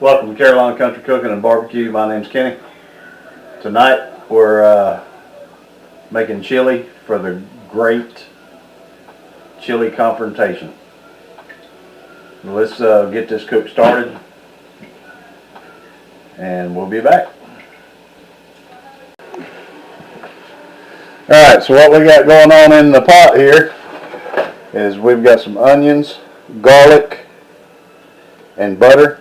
Welcome to Carolina Country Cooking and Barbecue. My name's Kenny. Tonight we're making chili for the great chili confrontation. Let's get this cook started and we'll be back. Alright, so what we got going on in the pot here is we've got some onions, garlic, and butter.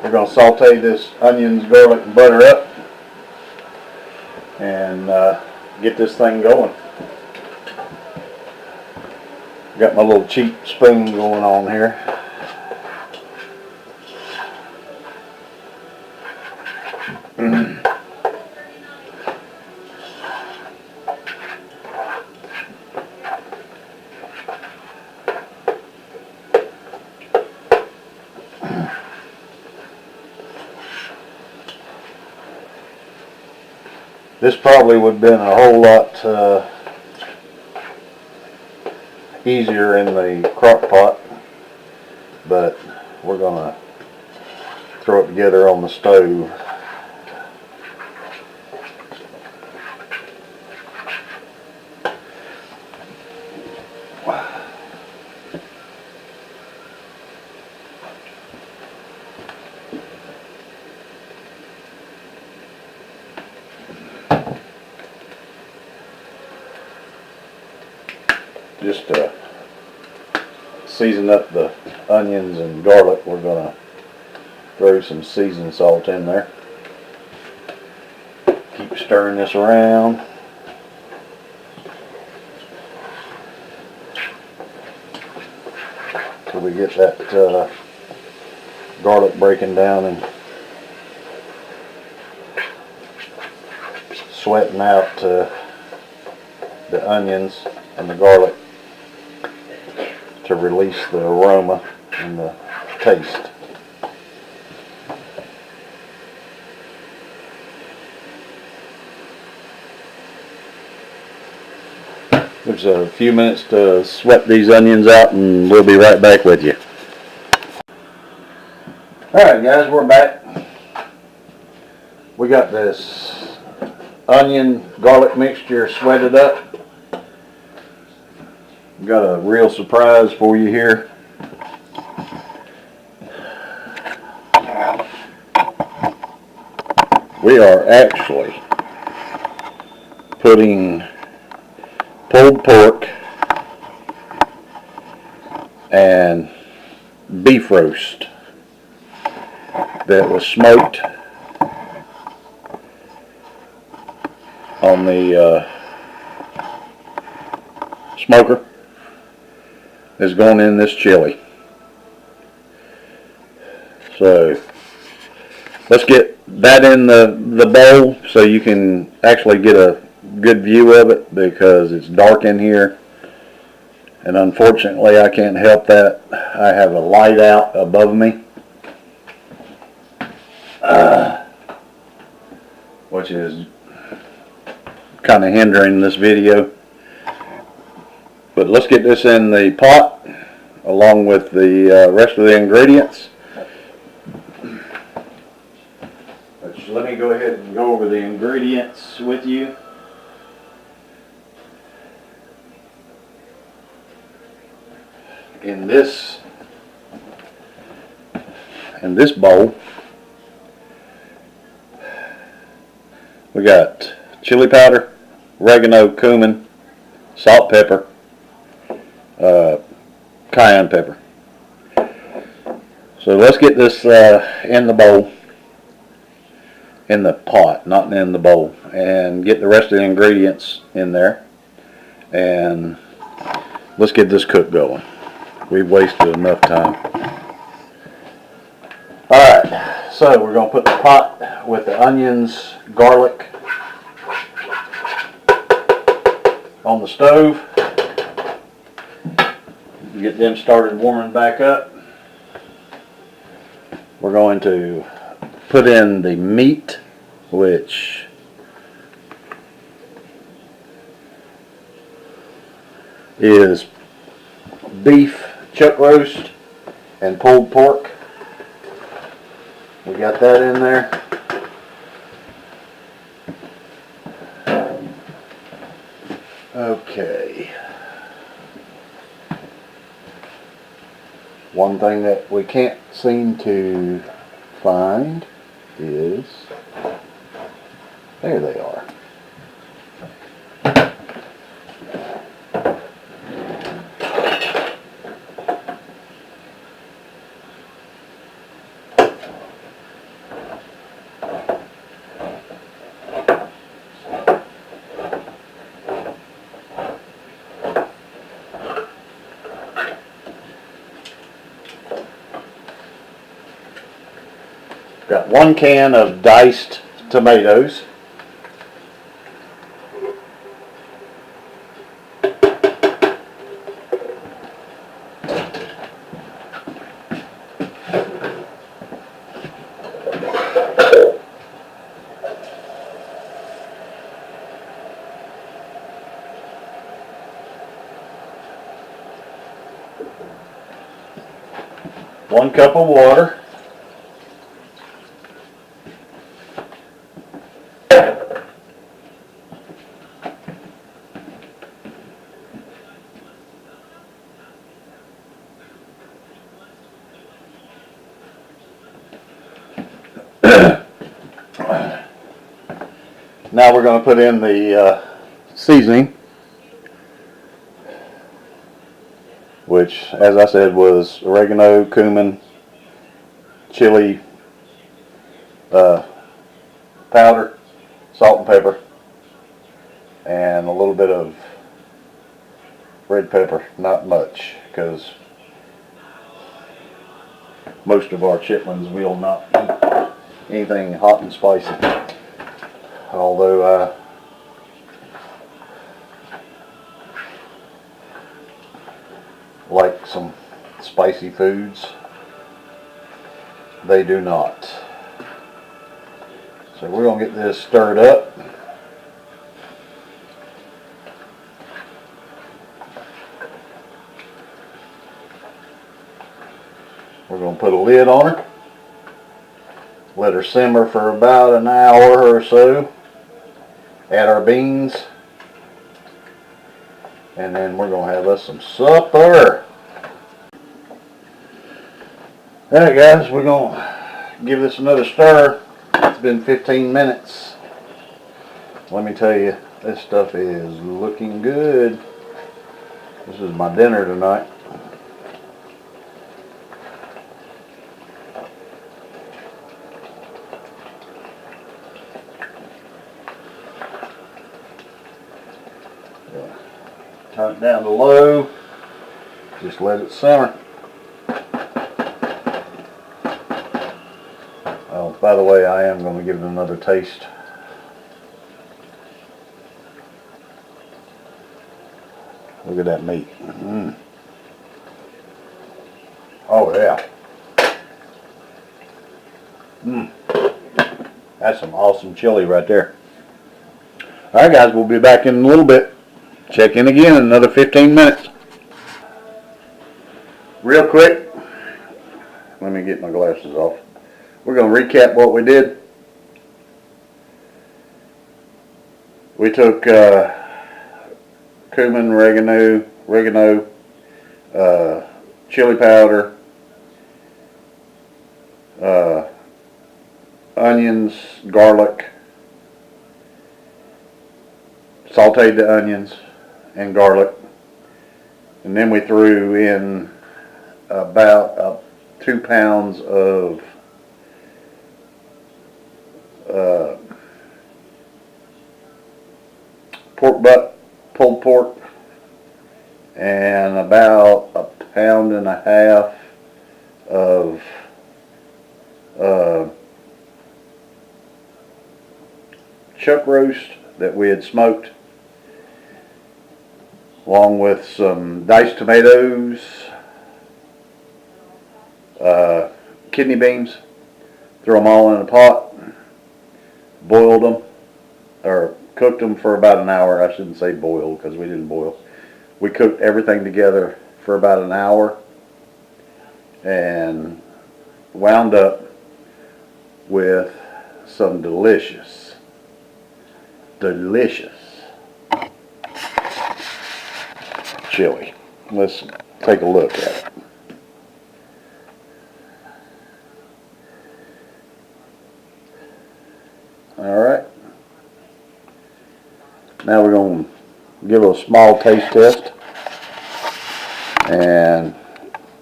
We're going to saute this onions, garlic, and butter up and get this thing going. Got my little cheap spoon going on here. This probably would have been a whole lot easier in the crock pot, but we're going to throw it together on the stove. Just to season up the onions and garlic, we're going to throw some seasoned salt in there. Keep stirring this around. Till we get that garlic breaking down and sweating out the onions and the garlic to release the aroma and the taste. There's a few minutes to sweat these onions out and we'll be right back with you. Alright guys, we're back. We got this onion garlic mixture sweated up. Got a real surprise for you here. We are actually putting pulled pork and beef roast that was smoked on the smoker is going in this chili. So let's get that in the bowl so you can actually get a good view of it, because it's dark in here and unfortunately I can't help that. I have a light out above me which is kind of hindering this video. But let's get this in the pot along with the rest of the ingredients. Let me go ahead and go over the ingredients with you. In this bowl, we got chili powder, oregano, cumin, salt, pepper, cayenne pepper. So let's get this in the bowl, in the pot, not in the bowl, and get the rest of the ingredients in there, and let's get this cook going. We've wasted enough time. Alright, so we're going to put the pot with the onions, garlic on the stove. Get them started warming back up. We're going to put in the meat, which is beef chuck roast and pulled pork. We got that in there. Okay. One thing that we can't seem to find is, there they are. Got 1 can of diced tomatoes. One cup of water. Now we're going to put in the seasoning, which, as I said, was oregano, cumin, chili powder, salt and pepper, and a little bit of red pepper. Not much, because most of our chitlins will not eat anything hot and spicy. Although I like some spicy foods, they do not. So we're going to get this stirred up. We're going to put a lid on her. Let her simmer for about an hour or so. Add our beans. And then we're going to have us some supper. Alright guys, we're going to give this another stir. It's been 15 minutes. Let me tell you, this stuff is looking good. This is my dinner tonight. Turn it down to low. Just let it simmer. Oh, by the way, I am going to give it another taste. Look at that meat. Oh yeah. That's some awesome chili right there. Alright guys, we'll be back in a little bit. Check in again in another 15 minutes. Real quick, let me get my glasses off. We're going to recap what we did. We took cumin, oregano, chili powder, onions, garlic, sauteed the onions and garlic, and then we threw in about 2 pounds of pork butt, pulled pork, and about 1.5 pounds of chuck roast that we had smoked, along with some diced tomatoes, kidney beans. Threw them all in a pot, boiled them, or cooked them for about an hour. I shouldn't say boiled, because we didn't boil. We cooked everything together for about an hour and wound up, with some delicious chili. Let's take a look at it. Alright. Now we're going to give it a small taste test and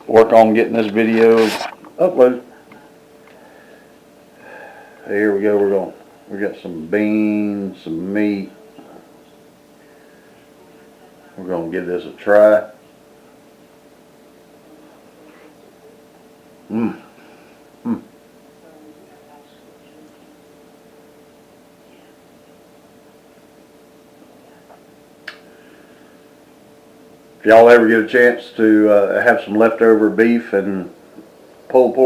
work on getting this video uploaded. Here we go. We got some beans, some meat. We're going to give this a try. If y'all ever get a chance to have some leftover beef and pulled pork,